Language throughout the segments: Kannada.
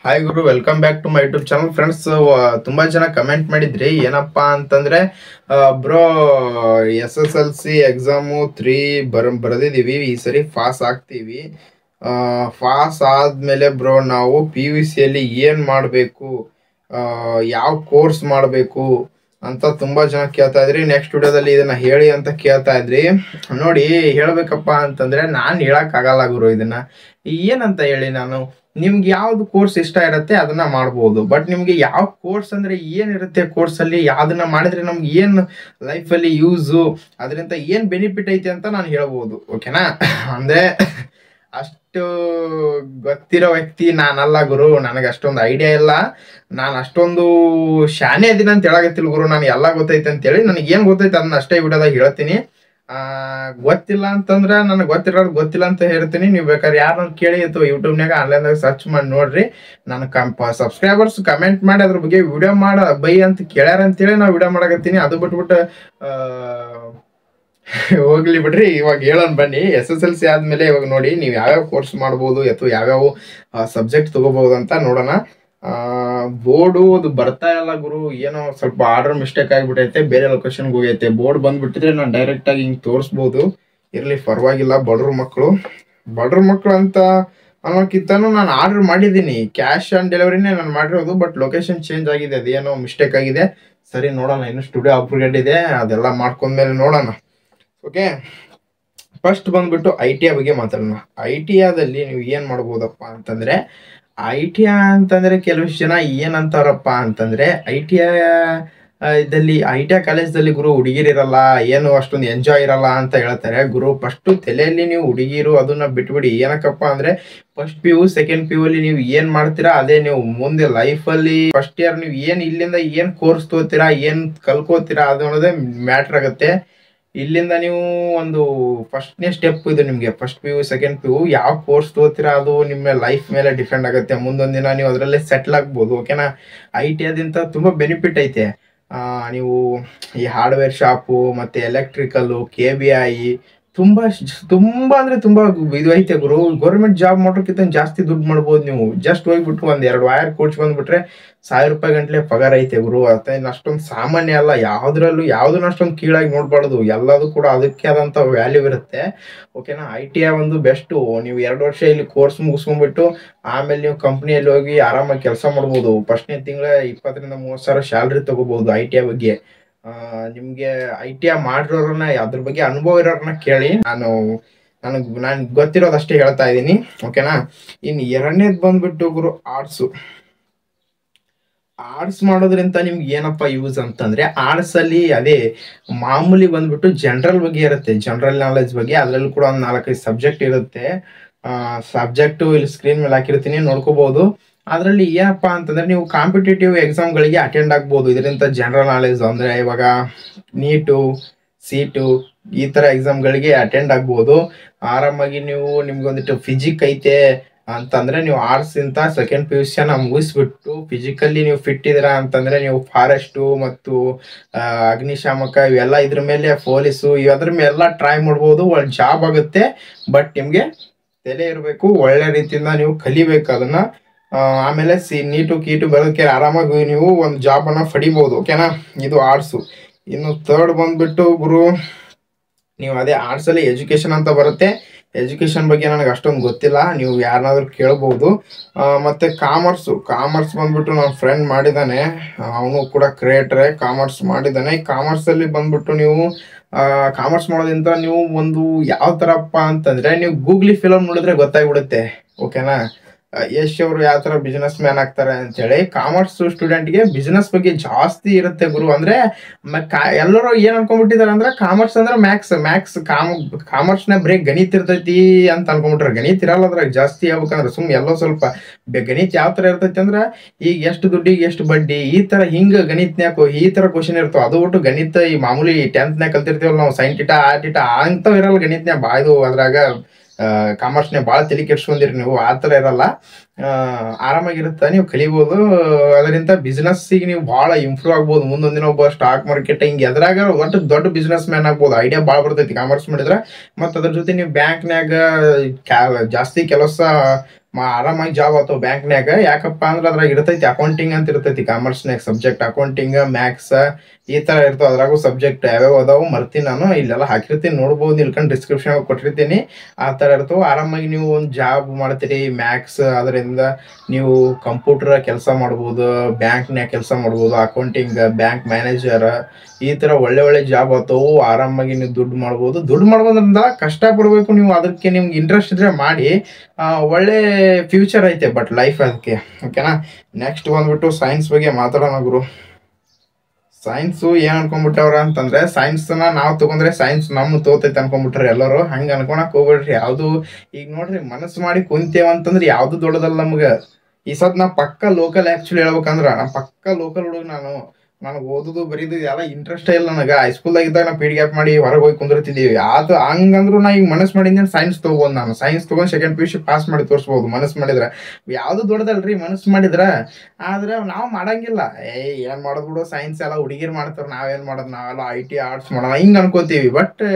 ಹಾಯ್ ಗುರು, welcome back to my YouTube channel. Friends, ತುಂಬಾ ಜನ ಕಮೆಂಟ್ ಮಾಡಿದ್ರಿ ಏನಪ್ಪಾ ಅಂತಂದ್ರೆ ಬ್ರೋ, SSLC ಎಕ್ಸಾಮು 3 ಬರೆದಿದ್ದೀವಿ, ಈ ಸರಿ ಪಾಸ್ ಆಗ್ತೀವಿ. ಪಾಸ್ ಆದ್ಮೇಲೆ ಬ್ರೋ ನಾವು PUC ಅಲ್ಲಿ ಏನ್ ಮಾಡಬೇಕು, ಯಾವ ಕೋರ್ಸ್ ಮಾಡಬೇಕು ಅಂತ ತುಂಬಾ ಜನ ಕೇಳ್ತಾ ಇದ್ರಿ. ನೆಕ್ಸ್ಟ್ ವಿಡಿಯೋದಲ್ಲಿ ಇದನ್ನ ಹೇಳಿ ಅಂತ ಕೇಳ್ತಾ ಇದ್ರಿ. ನೋಡಿ, ಹೇಳ್ಬೇಕಪ್ಪ ಅಂತಂದ್ರೆ ನಾನ್ ಹೇಳಕ್ ಆಗಲ್ಲ ಗುರು. ಇದನ್ನ ಏನಂತ ಹೇಳಿ, ನಾನು ನಿಮ್ಗೆ ಯಾವ್ದು ಕೋರ್ಸ್ ಇಷ್ಟ ಇರುತ್ತೆ ಅದನ್ನ ಮಾಡ್ಬೋದು. ಬಟ್ ನಿಮ್ಗೆ ಯಾವ ಕೋರ್ಸ್ ಅಂದ್ರೆ ಏನಿರುತ್ತೆ, ಕೋರ್ಸ್ ಅಲ್ಲಿ ಯಾವ್ದನ್ನ ಮಾಡಿದ್ರೆ ನಮ್ಗೆ ಏನ್ ಲೈಫ್ ಅಲ್ಲಿ ಯೂಸು, ಅದರಿಂದ ಏನ್ ಬೆನಿಫಿಟ್ ಐತೆ ಅಂತ ನಾನು ಹೇಳ್ಬೋದು. ಓಕೆನಾ? ಅಂದ್ರೆ ಅಷ್ಟು ಗೊತ್ತಿರೋ ವ್ಯಕ್ತಿ ನಾನಲ್ಲ ಗುರು, ನನಗೆ ಅಷ್ಟೊಂದು ಐಡಿಯಾ ಇಲ್ಲ. ನಾನು ಅಷ್ಟೊಂದು ಶಾನೆ ಇದೀನಿ ಅಂತ ಹೇಳಾಗತ್ತಿಲ್ಲ ಗುರು. ನಾನು ಎಲ್ಲ ಗೊತ್ತೈತೆ ಅಂತೇಳಿ, ನನಗೆ ಏನ್ ಗೊತ್ತೈತೆ ಅದನ್ನ ಅಷ್ಟೇ ವಿಡಿಯೋದಾಗ ಹೇಳ್ತೀನಿ. ಗೊತ್ತಿಲ್ಲ ಅಂತಂದ್ರೆ ನನಗೆ ಗೊತ್ತಿರೋದು ಗೊತ್ತಿಲ್ಲ ಅಂತ ಹೇಳ್ತೀನಿ. ನೀವು ಬೇಕಾದ್ರೆ ಯಾರನ್ನ ಕೇಳಿ ಅಥವಾ ಯೂಟ್ಯೂಬ್ನಾಗ ಆನ್ಲೈನ್ದಾಗ ಸರ್ಚ್ ಮಾಡಿ ನೋಡ್ರಿ. ನನ್ನ ಸಬ್ಸ್ಕ್ರೈಬರ್ಸ್ ಕಮೆಂಟ್ ಮಾಡಿ ಅದ್ರ ಬಗ್ಗೆ ವಿಡಿಯೋ ಬೈ ಅಂತ ಕೇಳ್ಯಾರ ಅಂತೇಳಿ ನಾವು ವಿಡಿಯೋ ಮಾಡಕತ್ತೀನಿ. ಅದು ಬಿಟ್ಬಿಟ್ಟು ಹೋಗ್ಲಿ ಬಿಡ್ರಿ. ಇವಾಗ ಹೇಳೋಣ ಬನ್ನಿ. SSLC ಆದ್ಮೇಲೆ ಇವಾಗ ನೋಡಿ, ನೀವು ಯಾವ್ಯಾವ ಕೋರ್ಸ್ ಮಾಡ್ಬೋದು ಅಥವಾ ಯಾವ್ಯಾವ ಸಬ್ಜೆಕ್ಟ್ ತಗೋಬಹುದು ಅಂತ ನೋಡೋಣ. ಬೋರ್ಡು ಅದು ಬರ್ತಾ ಇಲ್ಲ ಗುರು, ಏನೋ ಸ್ವಲ್ಪ ಆರ್ಡರ್ ಮಿಸ್ಟೇಕ್ ಆಗಿಬಿಟ್ಟೈತೆ, ಬೇರೆ ಲೊಕೇಶನ್ಗೆ ಹೋಗೈತೆ. ಬೋರ್ಡ್ ಬಂದ್ಬಿಟ್ಟಿದ್ರೆ ನಾನು ಡೈರೆಕ್ಟ್ ಆಗಿ ಹಿಂಗೆ ತೋರಿಸ್ಬೋದು. ಇರ್ಲಿ, ಪರವಾಗಿಲ್ಲ. ಬಡ್ರ ಮಕ್ಕಳು ಅಂತ ಅನ್ನೋಕ್ಕಿಂತನೂ ನಾನು ಆರ್ಡರ್ ಮಾಡಿದ್ದೀನಿ, ಕ್ಯಾಶ್ ಆನ್ ಡೆಲಿವರಿನೇ ನಾನು ಮಾಡಿರೋದು. ಬಟ್ ಲೊಕೇಶನ್ ಚೇಂಜ್ ಆಗಿದೆ, ಅದೇನೋ ಮಿಸ್ಟೇಕ್ ಆಗಿದೆ. ಸರಿ, ನೋಡೋಣ. ಇನ್ನು ಸ್ಟುಡಿಯೋ ಅಪ್ಗ್ರೇಡ್ ಇದೆ, ಅದೆಲ್ಲ ಮಾಡ್ಕೊಂಡ್ಮೇಲೆ ನೋಡೋಣ. ಓಕೆ, ಫಸ್ಟ್ ಬಂದ್ಬಿಟ್ಟು ITI ಬಗ್ಗೆ ಮಾತಾಡೋಣ. ITIದಲ್ಲಿ ನೀವು ಏನ್ ಮಾಡ್ಬೋದಪ್ಪ ಅಂತಂದ್ರೆ, ITI ಅಂತಂದ್ರೆ ಕೆಲವಷ್ಟು ಜನ ಏನಂತಾರಪ್ಪ ಅಂತಂದ್ರೆ, ITI ಕಾಲೇಜ್ದಲ್ಲಿ ಗುರು ಹುಡುಗಿರಿರಲ್ಲ, ಏನು ಅಷ್ಟೊಂದು ಎಂಜಾಯ್ ಇರಲ್ಲ ಅಂತ ಹೇಳ್ತಾರೆ ಗುರು. ಫಸ್ಟ್ ತಲೆಯಲ್ಲಿ ನೀವು ಹುಡುಗಿರು ಅದನ್ನ ಬಿಟ್ಬಿಡಿ. ಏನಕ್ಕಪ್ಪ ಅಂದ್ರೆ, ಫಸ್ಟ್ PU ಸೆಕೆಂಡ್ PU ಅಲ್ಲಿ ನೀವು ಏನ್ ಮಾಡ್ತೀರಾ ಅದೇ ನೀವು ಮುಂದೆ ಲೈಫಲ್ಲಿ ಫಸ್ಟ್ ಇಯರ್ ನೀವು ಇಲ್ಲಿಂದ ಏನ್ ಕೋರ್ಸ್ ತಗೋತೀರಾ, ಏನ್ ಕಲ್ಕೋತೀರಾ ಅದು ಅನ್ನೋದೇ ಮ್ಯಾಟ್ರ್ ಆಗುತ್ತೆ. ಇಲ್ಲಿಂದ ನೀವು ಒಂದು ಫಸ್ಟ್ನೇ ಸ್ಟೆಪ್ ಇದು ನಿಮಗೆ. ಫಸ್ಟ್ PU ಸೆಕೆಂಡ್ PU ಯಾವ ಕೋರ್ಸ್ ತಗೋತೀರಾ ಅದು ನಿಮ್ಮ ಲೈಫ್ ಮೇಲೆ ಡಿಪೆಂಡ್ ಆಗುತ್ತೆ. ಮುಂದೊಂದು ದಿನ ನೀವು ಅದರಲ್ಲೇ ಸೆಟ್ಲ್ ಆಗ್ಬೋದು. ಓಕೆನಾ? ITIದಿಂದ ತುಂಬಾ ಬೆನಿಫಿಟ್ ಐತೆ. ನೀವು ಈ ಹಾರ್ಡ್ವೇರ್ ಶಾಪು ಮತ್ತೆ ಎಲೆಕ್ಟ್ರಿಕಲ್ಲು, KBI ತುಂಬಾ ಅಂದ್ರೆ ತುಂಬಾ ಇದು ಐತೆ ಗುರು. ಗೌರ್ಮೆಂಟ್ ಜಾಬ್ ಮಾಡೋಕ್ಕಿಂತ ಜಾಸ್ತಿ ದುಡ್ಡು ಮಾಡ್ಬೋದು ನೀವು. ಜಸ್ಟ್ ಹೋಗ್ಬಿಟ್ಟು ಒಂದ್ 2 ವೈರ್ ಕೋಚ್ ಬಂದ್ಬಿಟ್ರೆ 1000 ರೂಪಾಯಿ ಗಂಟ್ಲೆ ಪಗಾರ ಐತೆ ಗುರು. ಅಷ್ಟೊಂದು ಸಾಮಾನ್ಯ ಅಲ್ಲ. ಯಾವ್ದನ್ನ ಅಷ್ಟೊಂದು ಕೀಳಾಗಿ ನೋಡ್ಬಾರ್ದು. ಎಲ್ಲದೂ ಕೂಡ ಅದಕ್ಕೆ ಆದಂತ ವ್ಯಾಲ್ಯೂ ಇರುತ್ತೆ. ಓಕೆನಾ? ITI ಒಂದು ಬೆಸ್ಟ್. ನೀವು 2 ವರ್ಷ ಇಲ್ಲಿ ಕೋರ್ಸ್ ಮುಗಿಸ್ಕೊಂಡ್ಬಿಟ್ಟು ಆಮೇಲೆ ನೀವು ಕಂಪ್ನಿಯಲ್ಲಿ ಹೋಗಿ ಆರಾಮಾಗಿ ಕೆಲಸ ಮಾಡ್ಬೋದು. ಫಸ್ಟ್ನೇ ತಿಂಗಳ 20 ರಿಂದ 30 ಸಾವಿರ ಸ್ಯಾಲ್ರಿ ತಗೋಬಹುದು. ITI ಬಗ್ಗೆ ನಿಮ್ಗೆ ITI ಮಾಡಿರೋರನ್ನ, ಅದ್ರ ಬಗ್ಗೆ ಅನುಭವ ಇರೋರನ್ನ ಕೇಳಿ. ನನಗೆ ಗೊತ್ತಿರೋದಷ್ಟೇ ಹೇಳ್ತಾ ಇದ್ದೀನಿ. ಓಕೆನಾ? ಇನ್ನು ಎರಡನೇದು ಬಂದ್ಬಿಟ್ಟು ಗುರು ಆರ್ಟ್ಸ್ ಮಾಡೋದ್ರಿಂದ ನಿಮ್ಗೆ ಏನಪ್ಪ ಯೂಸ್ ಅಂತಂದ್ರೆ, ಆರ್ಟ್ಸ್ ಅಲ್ಲಿ ಅದೇ ಮಾಮೂಲಿ ಬಂದ್ಬಿಟ್ಟು ಜನರಲ್ ಬಗ್ಗೆ ಇರುತ್ತೆ, ಜನರಲ್ ನಾಲೆಜ್ ಬಗ್ಗೆ. ಅದ್ರಲ್ಲಿ ಕೂಡ ಒಂದು 4-5 ಸಬ್ಜೆಕ್ಟ್ ಇರುತ್ತೆ. ಸಬ್ಜೆಕ್ಟ್ ಇಲ್ಲಿ ಸ್ಕ್ರೀನ್ ಮೇಲೆ ಹಾಕಿರ್ತೀನಿ, ನೋಡ್ಕೋಬಹುದು. ಅದರಲ್ಲಿ ಏನಪ್ಪಾ ಅಂತಂದ್ರೆ, ನೀವು ಕಾಂಪಿಟೇಟಿವ್ ಎಕ್ಸಾಮ್ಗಳಿಗೆ ಅಟೆಂಡ್ ಆಗ್ಬೋದು ಇದರಿಂದ. ಜನರಲ್ ನಾಲೆಜ್ ಅಂದ್ರೆ ಇವಾಗ ನೀಟು, ಸೀಟು ಈ ತರ ಎಕ್ಸಾಮ್ಗಳಿಗೆ ಅಟೆಂಡ್ ಆಗ್ಬೋದು ಆರಾಮಾಗಿ. ನಿಮ್ಗೊಂದಿಟ್ಟು ಫಿಸಿಕ್ ಐತೆ ಅಂತಂದ್ರೆ, ನೀವು ಆರ್ಟ್ಸ್ ಇಂತ ಸೆಕೆಂಡ್ PUC ಮುಗಿಸ್ಬಿಟ್ಟು ಫಿಸಿಕಲ್ಲಿ ನೀವು ಫಿಟ್ ಇದೀರಾ ಅಂತಂದ್ರೆ, ನೀವು ಫಾರೆಸ್ಟು ಮತ್ತು ಅಗ್ನಿಶಾಮಕ ಇವೆಲ್ಲ ಇದ್ರ ಮೇಲೆ, ಪೊಲೀಸು ಇದ್ರ ಮೇಲೆಲ್ಲ ಟ್ರೈ ಮಾಡ್ಬೋದು. ಒಳ್ಳೆ ಜಾಬ್ ಆಗುತ್ತೆ. ಬಟ್ ನಿಮ್ಗೆ ತಲೆ ಇರಬೇಕು, ಒಳ್ಳೆ ರೀತಿಯಿಂದ ನೀವು ಕಲಿಬೇಕು ಅದನ್ನ. ಆಮೇಲೆ ನೀಟು ಕೀಟು ಬರೋದಕ್ಕೆ ಆರಾಮಾಗಿ ನೀವು ಒಂದು ಜಾಬ್ ಅನ್ನ ಪಡಿಬಹುದು. ಓಕೆನಾ? ಇದು ಆರ್ಟ್ಸು. ಇನ್ನು ಥರ್ಡ್ ಬಂದ್ಬಿಟ್ಟು ಗುರು, ನೀವು ಅದೇ ಆರ್ಟ್ಸ್ ಅಲ್ಲಿ ಎಜುಕೇಶನ್ ಅಂತ ಬರುತ್ತೆ. ಎಜುಕೇಶನ್ ಬಗ್ಗೆ ನನಗೆ ಅಷ್ಟೊಂದು ಗೊತ್ತಿಲ್ಲ, ನೀವು ಯಾರನ್ನಾದ್ರೂ ಕೇಳ್ಬೋದು. ಮತ್ತೆ ಕಾಮರ್ಸ್ ಬಂದ್ಬಿಟ್ಟು ನನ್ನ ಫ್ರೆಂಡ್ ಮಾಡಿದ್ದಾನೆ, ಅವನು ಕೂಡ ಕ್ರಿಯೇಟರೇ, ಕಾಮರ್ಸ್ ಮಾಡಿದ್ದಾನೆ. ಕಾಮರ್ಸ್ ಅಲ್ಲಿ ಬಂದ್ಬಿಟ್ಟು ನೀವು ಕಾಮರ್ಸ್ ಮಾಡೋದ್ರಿಂದ ನೀವು ಒಂದು ಯಾವ ತರಪ್ಪ ಅಂತಂದ್ರೆ, ನೀವು ಗೂಗ್ಲಿ ಫಿಲಮ್ ನೋಡಿದ್ರೆ ಗೊತ್ತಾಗ್ಬಿಡುತ್ತೆ. ಓಕೆನಾ? ಯಶ್ ಅವರು ಯಾವ ತರ ಬಿಸ್ನೆಸ್ ಮ್ಯಾನ್ ಆಗ್ತಾರೆ ಅಂತ ಹೇಳಿ. ಕಾಮರ್ಸ್ ಸ್ಟೂಡೆಂಟ್ಗೆ ಬಿಸ್ನೆಸ್ ಬಗ್ಗೆ ಜಾಸ್ತಿ ಇರುತ್ತೆ ಗುರು. ಅಂದ್ರೆ ಎಲ್ಲರೂ ಏನ್ ಅನ್ಕೊಂಡ್ಬಿಟ್ಟಿದಾರೆ ಅಂದ್ರೆ, ಕಾಮರ್ಸ್ ಅಂದ್ರೆ ಮ್ಯಾಕ್ಸ್ ಕಾಮರ್ಸ್ ನ ಬರೀ ಗಣಿತ ಇರ್ತೈತಿ ಅಂತ ಅನ್ಕೊಂಡ್ಬಿಟ್ರೆ. ಗಣಿತ ಇರಲ್ಲ ಅದ್ರಾಗ ಜಾಸ್ತಿ. ಹೇಳ್ಬೇಕಂದ್ರೆ ಎಲ್ಲೋ ಸ್ವಲ್ಪ ಗಣಿತ ಯಾವ ತರ ಇರ್ತೈತಿ ಅಂದ್ರೆ, ಈಗ ಎಷ್ಟು ದುಡ್ಡಿಗೆ ಎಷ್ಟು ಬಡ್ಡಿ, ಈ ತರ ಹಿಂಗ ಗಣಿತನ್ಯಾಕೋ ಈ ತರ ಕ್ವಶನ್ ಇರ್ತಾವ. ಅದು ಬಿಟ್ಟು ಗಣಿತ ಈ ಮಾಮೂಲಿ 10th ನ್ಯಾಗ ಕಲ್ತಿರ್ತೀವಲ್ಲ ನಾವು, ಸೈನ್ ಟೀಟಾ ಆರ್ ಟೀಟಾ ಅಂತವ್ ಇರಲ್ಲ ಗಣಿತನ್ಯಾಗ. ಇದು ಅದ್ರಾಗ ಕಾಮರ್ಸ್ನೇ ಭಾಳ ತಲೆ ಕೆಡ್ಸ್ಕೊಂಡಿರಿ ನೀವು. ಆ ಥರ ಇರಲ್ಲ, ಆರಾಮಾಗಿರುತ್ತೆ, ನೀವು ಕಲಿಬೋದು. ಅದರಿಂದ ಬಿಸ್ನೆಸ್ಸಿಗೆ ನೀವು ಭಾಳ ಇಂಪ್ರೂವ್ ಆಗ್ಬೋದು. ಮುಂದೊಂದಿನ ಒಬ್ಬ ಸ್ಟಾಕ್ ಮಾರ್ಕೆಟ್ ಹಿಂಗೆ ಎದ್ರಾಗ ಒಟ್ಟು ದೊಡ್ಡ ಬಿಸ್ನೆಸ್ ಮ್ಯಾನ್ ಆಗ್ಬೋದು. ಐಡಿಯಾ ಭಾಳ ಬರ್ತೈತಿ ಕಾಮರ್ಸ್ ಮಾಡಿದ್ರೆ. ಮತ್ತು ಅದ್ರ ಜೊತೆ ನೀವು ಬ್ಯಾಂಕ್ನ್ಯಾಗ ಜಾಸ್ತಿ ಕೆಲಸ ಆರಾಮಾಗಿ ಜಾಬ್ ಆತವ ಬ್ಯಾಂಕ್ನ್ಯಾಗ. ಯಾಕಪ್ಪ ಅಂದ್ರೆ ಅದ್ರಾಗ ಇರ್ತೈತಿ ಅಕೌಂಟಿಂಗ್ ಅಂತ ಇರ್ತೈತಿ, ಕಾಮರ್ಸ್ನ್ಯಾಗ ಸಬ್ಜೆಕ್ಟ್ ಅಕೌಂಟಿಂಗ್, ಮ್ಯಾಥ್ಸ್ ಈ ತರ ಇರ್ತಾವ. ಅದ್ರಾಗೂ ಸಬ್ಜೆಕ್ಟ್ ಯಾವ್ಯಾವ ಅದಾವು ಮರ್ತೀನಿ ನಾನು, ಇಲ್ಲೆಲ್ಲ ಹಾಕಿರ್ತೀನಿ ನೋಡ್ಬೋದು, ಇಲ್ಕೊಂಡು ಡಿಸ್ಕ್ರಿಪ್ಷನ್ ಕೊಟ್ಟಿರ್ತೀನಿ. ಆ ತರ ಇರ್ತಾವ. ಆರಾಮಾಗಿ ನೀವು ಒಂದು ಜಾಬ್ ಮಾಡ್ತೀರಿ ಮ್ಯಾಥ್ಸ್, ಅದರಿಂದ ನೀವು ಕಂಪ್ಯೂಟರ್ ಕೆಲಸ ಮಾಡ್ಬೋದು, ಬ್ಯಾಂಕ್ನ್ಯಾಗ ಕೆಲಸ ಮಾಡ್ಬೋದು, ಅಕೌಂಟಿಂಗ್, ಬ್ಯಾಂಕ್ ಮ್ಯಾನೇಜರ್, ಈ ತರ ಒಳ್ಳೆ ಜಾಬ್ ಆತವು. ಆರಾಮಾಗಿ ನೀವು ದುಡ್ಡು ಮಾಡ್ಬೋದು. ದುಡ್ಡು ಮಾಡ್ಬೋದ್ರಿಂದ ಕಷ್ಟ ಪಡ್ಬೇಕು ನೀವು, ಅದಕ್ಕೆ ನಿಮ್ಗೆ ಇಂಟ್ರೆಸ್ಟ್ ಇದ್ರೆ ಮಾಡಿ. ಒಳ್ಳೆ ಫ್ಯೂಚರ್ ಐತೆ ಬಟ್ ಲೈಫ್ ಅದಕ್ಕೆ. ಓಕೆನಾ. ನೆಕ್ಸ್ಟ್ ಬಂದ್ಬಿಟ್ಟು ಸೈನ್ಸ್ ಬಗ್ಗೆ ಮಾತಾಡೋಣ ಗುರು. ಸೈನ್ಸು ಏನ್ ಅನ್ಕೊಂಡ್ಬಿಟ್ಟವ್ರ ಅಂತಂದ್ರೆ, ಸೈನ್ಸ್ನ ನಾವು ತಗೊಂಡ್ರೆ ಸೈನ್ಸ್ ನಮ್ಮ ತೋತೈತೆ ಅನ್ಕೊಂಡ್ಬಿಟ್ರೆ ಎಲ್ಲರೂ. ಹಂಗ ಅನ್ಕೊಳಕ್ ಹೋಗ್ಬೇಡ್ರಿ. ಯಾವ್ದು ಈಗ ನೋಡ್ರಿ, ಮನಸ್ಸು ಮಾಡಿ ಕುಂತೇವ ಅಂತಂದ್ರೆ ಯಾವ್ದು ದೊಡ್ಡದಲ್ಲ ನಮ್ಗ. ಈ ಸದ್ ನಾ ಪಕ್ಕ ಲೋಕಲ್ ಆಕ್ಚುಲಿ ಹೇಳ್ಬೇಕಂದ್ರ, ನಾ ಪಕ್ಕ ಲೋಕಲ್ ಹುಡುಗ. ನನಗೆ ಓದುದು ಬರೀದು ಎಲ್ಲ ಇಂಟ್ರೆಸ್ಟ್ ಇಲ್ಲ ನನಗೆ. ಹೈಸ್ಕೂಲ್ದಾಗ ಇದ್ದಾಗ ನಾ ಪೀಡ್ ಗ್ಯಾಪ್ ಮಾಡಿ ಹೊರಗೆ ಹೋಗಿ ಕುಂದಿರ್ತಿದ್ದೀವಿ. ಅದು ಹಂಗಂದ್ರು ನಾ ಈಗ ಮನಸ್ಸು ಮಾಡಿದ್ರೆ ಸೈನ್ಸ್ ತಗೋಬೋದು. ನಾನು ಸೈನ್ಸ್ ತಗೊಂಡು ಸೆಕೆಂಡ್ PUC ಪಾಸ್ ಮಾಡಿ ತೋರಿಸ್ಬೋದು ಮನಸ್ಸು ಮಾಡಿದ್ರೆ. ಯಾವ್ದು ದೊಡ್ಡದಲ್ರಿ ಮನಸ್ಸು ಮಾಡಿದ್ರ. ಆದ್ರೆ ನಾವು ಮಾಡಂಗಿಲ್ಲ. ಏನ್ ಮಾಡೋದು ಬಿಡು, ಸೈನ್ಸ್ ಎಲ್ಲ ಹುಡುಗಿರು ಮಾಡ್ತಾರ, ನಾವೇನ್ ಮಾಡೋದು, ನಾವೆಲ್ಲ IT ಆರ್ಟ್ಸ್ ಮಾಡೋಣ ಹಿಂಗ್ ಅನ್ಕೋತೀವಿ. ಬಟ್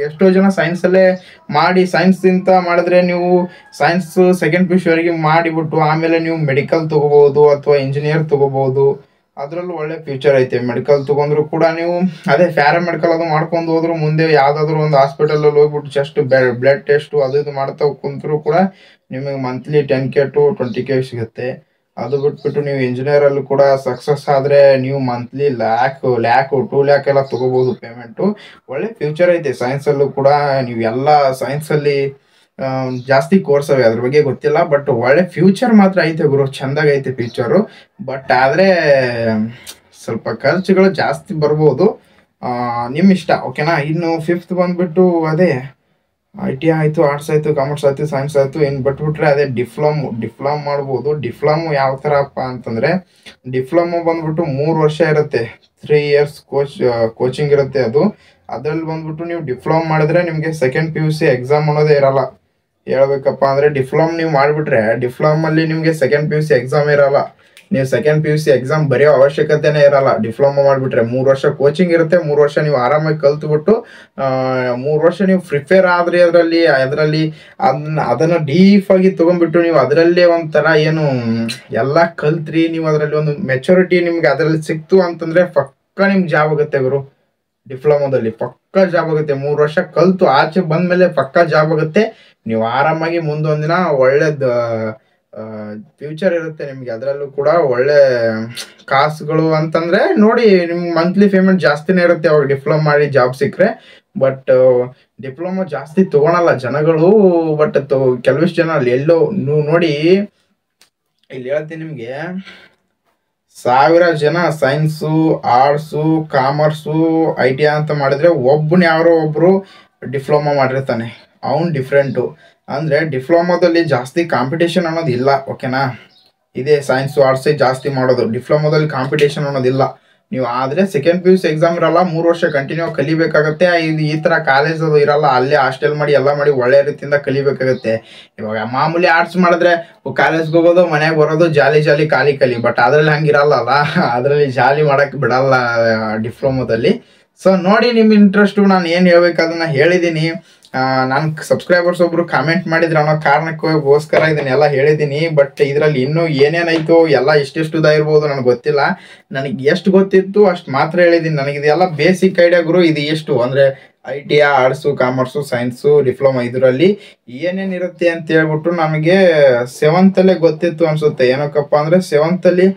ಎಷ್ಟೋ ಜನ ಸೈನ್ಸ್ ಅಲ್ಲೇ ಮಾಡಿ, ಸೈನ್ಸ್ ಇಂತ ಮಾಡಿದ್ರೆ ನೀವು ಸೈನ್ಸ್ ಸೆಕೆಂಡ್ PUC ವರೆಗೆ ಮಾಡಿಬಿಟ್ಟು ಆಮೇಲೆ ನೀವು ಮೆಡಿಕಲ್ ತಗೋಬಹುದು ಅಥವಾ ಇಂಜಿನಿಯರ್ ತಗೋಬಹುದು. ಅದ್ರಲ್ಲೂ ಒಳ್ಳೆ ಫ್ಯೂಚರ್ ಐತೆ. ಮೆಡಿಕಲ್ ತಗೊಂಡ್ರು ಕೂಡ ನೀವು ಅದೇ ಪ್ಯಾರಾಮೆಡಿಕಲ್ ಅದು ಮಾಡ್ಕೊಂಡು ಹೋದ್ರು ಮುಂದೆ ಯಾವ್ದಾದ್ರು ಒಂದು ಹಾಸ್ಪಿಟಲ್ ಅಲ್ಲಿ ಹೋಗ್ಬಿಟ್ಟು ಜಸ್ಟ್ ಬ್ಲಡ್ ಟೆಸ್ಟ್ ಅದು ಇದು ಮಾಡ್ತಾ ಕುಂತರು ಕೂಡ ನಿಮಗೆ ಮಂತ್ಲಿ 10K to 20K ಸಿಗುತ್ತೆ. ಅದು ಬಿಟ್ಬಿಟ್ಟು ನೀವು ಇಂಜಿನಿಯರ್ ಅಲ್ಲೂ ಕೂಡ ಸಕ್ಸಸ್ ಆದ್ರೆ ನೀವು ಮಂತ್ಲಿ ಲ್ಯಾಕ್ 2 ಲ್ಯಾಕ್ ಎಲ್ಲ ತಗೋಬಹುದು ಪೇಮೆಂಟು. ಒಳ್ಳೆ ಫ್ಯೂಚರ್ ಐತೆ ಸೈನ್ಸ್ ಅಲ್ಲೂ ಕೂಡ. ನೀವು ಎಲ್ಲ ಸೈನ್ಸ್ ಅಲ್ಲಿ ಜಾಸ್ತಿ ಕೋರ್ಸ್ ಅವೆ, ಅದ್ರ ಬಗ್ಗೆ ಗೊತ್ತಿಲ್ಲ. ಬಟ್ ಒಳ್ಳೆ ಫ್ಯೂಚರ್ ಮಾತ್ರ ಐತೆ ಗುರು, ಚಂದಾಗ ಐತೆ ಫ್ಯೂಚರು. ಬಟ್ ಆದ್ರೆ ಸ್ವಲ್ಪ ಖರ್ಚುಗಳು ಜಾಸ್ತಿ ಬರ್ಬೋದು, ನಿಮ್ ಇಷ್ಟ. ಓಕೆನಾ. ಇನ್ನು 5th ಬಂದ್ಬಿಟ್ಟು ಅದೇ IT ಆಯ್ತು, ಆರ್ಟ್ಸ್ ಆಯ್ತು, ಕಾಮರ್ಸ್ ಆಯ್ತು, ಸೈನ್ಸ್ ಆಯ್ತು. ಇನ್ನು ಬಿಟ್ಬಿಟ್ರೆ ಅದೇ ಡಿಪ್ಲೊಮ್ ಮಾಡ್ಬೋದು. ಡಿಪ್ಲೊಮ್ ಯಾವ ಥರಪ್ಪ ಅಂತಂದ್ರೆ, ಡಿಪ್ಲೊಮೊ ಬಂದ್ಬಿಟ್ಟು 3 ವರ್ಷ ಇರುತ್ತೆ, 3 years ಕೋಚಿಂಗ್ ಇರುತ್ತೆ ಅದು. ಅದ್ರಲ್ಲಿ ಬಂದ್ಬಿಟ್ಟು ನೀವು ಡಿಪ್ಲೊಮ್ ಮಾಡಿದ್ರೆ ನಿಮಗೆ ಸೆಕೆಂಡ್ PUC ಎಕ್ಸಾಮ್ ಅನ್ನೋದೇ ಇರಲ್ಲ. ಹೇಳ್ಬೇಕಪ್ಪ ಅಂದ್ರೆ ಡಿಪ್ಲೊಮ್ ನೀವು ಮಾಡಿಬಿಟ್ರೆ ಡಿಪ್ಲೊಮ್ ಅಲ್ಲಿ ನಿಮಗೆ ಸೆಕೆಂಡ್ PUC ಎಕ್ಸಾಮ್ ಇರಲ್ಲ. ನೀವು ಸೆಕೆಂಡ್ PUC ಎಕ್ಸಾಮ್ ಬರೆಯೋ ಅವಶ್ಯಕತೆನೇ ಇರಲ್ಲ. ಡಿಪ್ಲೊಮಾ ಮಾಡಿಬಿಟ್ರೆ 3 ವರ್ಷ ಕೋಚಿಂಗ್ ಇರುತ್ತೆ. 3 ವರ್ಷ ನೀವು ಆರಾಮಾಗಿ ಕಲ್ತ್ಬಿಟ್ಟು 3 ವರ್ಷ ನೀವು ಪ್ರಿಪೇರ್ ಆದ್ರಿ ಅದರಲ್ಲಿ ಅದನ್ನ ಡೀಪ್ ಆಗಿ ತಗೊಂಡ್ಬಿಟ್ಟು ನೀವು ಅದರಲ್ಲೇ ಒಂಥರ ಏನು ಎಲ್ಲ ಕಲ್ತ್ರಿ. ನೀವು ಅದರಲ್ಲಿ ಒಂದು ಮೆಚುರಿಟಿ ನಿಮ್ಗೆ ಅದರಲ್ಲಿ ಸಿಕ್ತು ಅಂತಂದ್ರೆ ಪಕ್ಕ ನಿಮ್ಗೆ ಜಾಬ್ ಆಗುತ್ತೆ ಗುರು. ಡಿಪ್ಲೊಮಾದಲ್ಲಿ ಪಕ್ಕ ಜಾಬ್ ಆಗುತ್ತೆ. 3 ವರ್ಷ ಕಲ್ತು ಆಚೆ ಬಂದ್ಮೇಲೆ ಪಕ್ಕ ಜಾಬ್ ಆಗುತ್ತೆ. ನೀವು ಆರಾಮಾಗಿ ಮುಂದೊಂದಿನ ಒಳ್ಳೇದ್ ಫ್ಯೂಚರ್ ಇರುತ್ತೆ ನಿಮ್ಗೆ. ಅದರಲ್ಲೂ ಕೂಡ ಒಳ್ಳೆ ಕಾಸುಗಳು ಅಂತಂದ್ರೆ ನೋಡಿ, ನಿಮ್ಗೆ ಮಂತ್ಲಿ ಪೇಮೆಂಟ್ ಜಾಸ್ತಿನೇ ಇರುತ್ತೆ ಅವಾಗ ಡಿಪ್ಲೊಮಾ ಮಾಡಿ ಜಾಬ್ ಸಿಕ್ಕರೆ. ಬಟ್ ಡಿಪ್ಲೊಮಾ ಜಾಸ್ತಿ ತಗೊಳಲ್ಲ ಜನಗಳು. ಬಟ್ ಕೆಲವಿಷ್ಟು ಜನ ಅಲ್ಲಿ ಎಲ್ಲೋ ನೋಡಿ, ಇಲ್ಲಿ ಹೇಳ್ತೀನಿ ನಿಮ್ಗೆ, 1000 ಜನ ಸೈನ್ಸು, ಆರ್ಟ್ಸು, ಕಾಮರ್ಸು, IT ಅಂತ ಮಾಡಿದ್ರೆ ಯಾರೋ ಒಬ್ರು ಡಿಪ್ಲೊಮಾ ಮಾಡಿರ್ತಾನೆ, ಅವನು ಡಿಫ್ರೆಂಟು. ಅಂದ್ರೆ ಡಿಪ್ಲೊಮಾದಲ್ಲಿ ಜಾಸ್ತಿ ಕಾಂಪಿಟೇಷನ್ ಅನ್ನೋದು ಇಲ್ಲ. ಓಕೆನಾ. ಇದೇ ಸೈನ್ಸು ಆರ್ಟ್ಸ್ ಜಾಸ್ತಿ ಮಾಡೋದು. ಡಿಪ್ಲೊಮಾದಲ್ಲಿ ಕಾಂಪಿಟೇಷನ್ ಅನ್ನೋದಿಲ್ಲ. ನೀವು ಆದ್ರೆ ಸೆಕೆಂಡ್ PUC ಎಕ್ಸಾಮ್ ಇರಲ್ಲ, 3 ವರ್ಷ ಕಂಟಿನ್ಯೂ ಕಲಿಬೇಕಾಗತ್ತೆ. ಈ ತರ ಕಾಲೇಜ್ ಅದು ಇರಲ್ಲ, ಅಲ್ಲೇ ಹಾಸ್ಟೆಲ್ ಮಾಡಿ ಎಲ್ಲ ಮಾಡಿ ಒಳ್ಳೆ ರೀತಿಯಿಂದ ಕಲಿಬೇಕಾಗತ್ತೆ. ಇವಾಗ ಮಾಮೂಲಿ ಆರ್ಟ್ಸ್ ಮಾಡಿದ್ರೆ ಕಾಲೇಜ್ಗೆ ಹೋಗೋದು, ಮನೆಗೆ ಬರೋದು, ಜಾಲಿ ಕಲಿ. ಬಟ್ ಅದ್ರಲ್ಲಿ ಹಂಗಿರಲ್ಲ, ಅದ್ರಲ್ಲಿ ಜಾಲಿ ಮಾಡಕ್ ಬಿಡಲ್ಲ ಡಿಪ್ಲೊಮಾದಲ್ಲಿ. ಸೊ ನೋಡಿ, ನಿಮ್ ಇಂಟ್ರೆಸ್ಟು ನಾನು ಏನ್ ಹೇಳ್ಬೇಕು ಅದನ್ನ ಹೇಳಿದೀನಿ. ನಾನು ಸಬ್ಸ್ಕ್ರೈಬರ್ಸ್ ಒಬ್ರು ಕಾಮೆಂಟ್ ಮಾಡಿದ್ರು, ಅನ್ನೋ ಕಾರಣಕ್ಕೋಸ್ಕರ ಇದನ್ನೆಲ್ಲ ಹೇಳಿದ್ದೀನಿ. ಬಟ್ ಇದರಲ್ಲಿ ಇನ್ನೂ ಏನೇನಾಯ್ತು ಎಲ್ಲ ಎಷ್ಟೆಷ್ಟು ಇರ್ಬೋದು ನನಗೆ ಗೊತ್ತಿಲ್ಲ. ನನಗೆ ಎಷ್ಟು ಗೊತ್ತಿತ್ತು ಅಷ್ಟು ಮಾತ್ರ ಹೇಳಿದ್ದೀನಿ. ನನಗಿದೆಲ್ಲ ಬೇಸಿಕ್ ಐಡಿಯಾ ಗುರು. ಇದು ಎಷ್ಟು ಅಂದರೆ IT, arts, commerce, science, diploma ಇದರಲ್ಲಿ ಏನೇನಿರುತ್ತೆ ಅಂತ ಹೇಳ್ಬಿಟ್ಟು ನಮಗೆ 7th ಅಲ್ಲೇ ಗೊತ್ತಿತ್ತು ಅನ್ಸುತ್ತೆ. ಏನಕ್ಕಪ್ಪ ಅಂದರೆ 7th ಅಲ್ಲಿ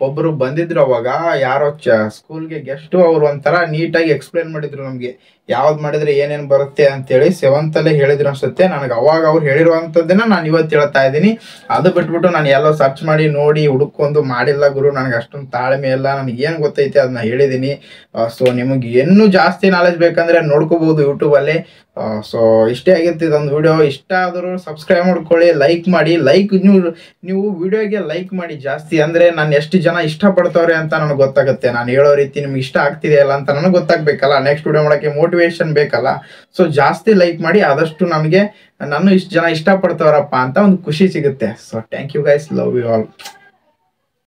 ಒಬ್ಬರು ಬಂದಿದ್ರು ಅವಾಗ, ಯಾರೋ ಸ್ಕೂಲ್ಗೆ ಗೆಸ್ಟು. ಅವ್ರು ಒಂಥರ ನೀಟಾಗಿ ಎಕ್ಸ್ಪ್ಲೇನ್ ಮಾಡಿದ್ರು ನಮಗೆ, ಯಾವ್ದು ಮಾಡಿದ್ರೆ ಏನೇನು ಬರುತ್ತೆ ಅಂತೇಳಿ 7th ಅಲ್ಲೇ ಹೇಳಿದ್ರು ಅನ್ಸುತ್ತೆ. ನನಗೆ ಅವಾಗ ಅವ್ರು ಹೇಳಿರುವಂಥದ್ದನ್ನ ನಾನು ಇವತ್ತು ಹೇಳ್ತಾ ಇದ್ದೀನಿ. ಅದು ಬಿಟ್ಬಿಟ್ಟು ನಾನು ಎಲ್ಲೋ ಸರ್ಚ್ ಮಾಡಿ ನೋಡಿ ಹುಡುಕೊಂಡು ಮಾಡಿಲ್ಲ ಗುರು. ನನಗೆ ಅಷ್ಟೊಂದು ತಾಳ್ಮೆ ಇಲ್ಲ. ನನಗೆ ಏನು ಗೊತ್ತೈತೆ ಅದನ್ನ ಹೇಳಿದ್ದೀನಿ. ಸೊ ನಿಮಗೆ ಇನ್ನೂ ಜಾಸ್ತಿ ನಾಲೆಜ್ ಬೇಕಂದ್ರೆ ನೋಡ್ಕೋಬಹುದು ಯೂಟ್ಯೂಬಲ್ಲಿ. ಸೊ ಇಷ್ಟೇ ಆಗಿತ್ತು ಇದೊಂದು ವಿಡಿಯೋ. ಇಷ್ಟ ಆದರೂ ಸಬ್ಸ್ಕ್ರೈಬ್ ಮಾಡ್ಕೊಳ್ಳಿ, ಲೈಕ್ ಮಾಡಿ. ನೀವು ವಿಡಿಯೋಗೆ ಲೈಕ್ ಮಾಡಿ ಜಾಸ್ತಿ, ಅಂದರೆ ನಾನು ಎಷ್ಟು ಜನ ಇಷ್ಟಪಡ್ತವ್ರೆ ಅಂತ ನನಗೆ ಗೊತ್ತಾಗುತ್ತೆ. ನಾನು ಹೇಳೋ ರೀತಿ ನಿಮ್ಗೆ ಇಷ್ಟ ಆಗ್ತಿದೆಯಲ್ಲ ಅಂತ ನನಗೆ ಗೊತ್ತಾಗಬೇಕಲ್ಲ. ನೆಕ್ಸ್ಟ್ ವಿಡಿಯೋ ಮಾಡೋಕ್ಕೆ ಮೋಟಿವೇಶನ್ ಬೇಕಲ್ಲ. ಸೊ ಜಾಸ್ತಿ ಲೈಕ್ ಮಾಡಿ, ಆದಷ್ಟು ನಮಗೆ ಇಷ್ಟು ಜನ ಇಷ್ಟಪಡ್ತವ್ರಪ್ಪ ಅಂತ ಒಂದು ಖುಷಿ ಸಿಗುತ್ತೆ. So thank you guys, love you all.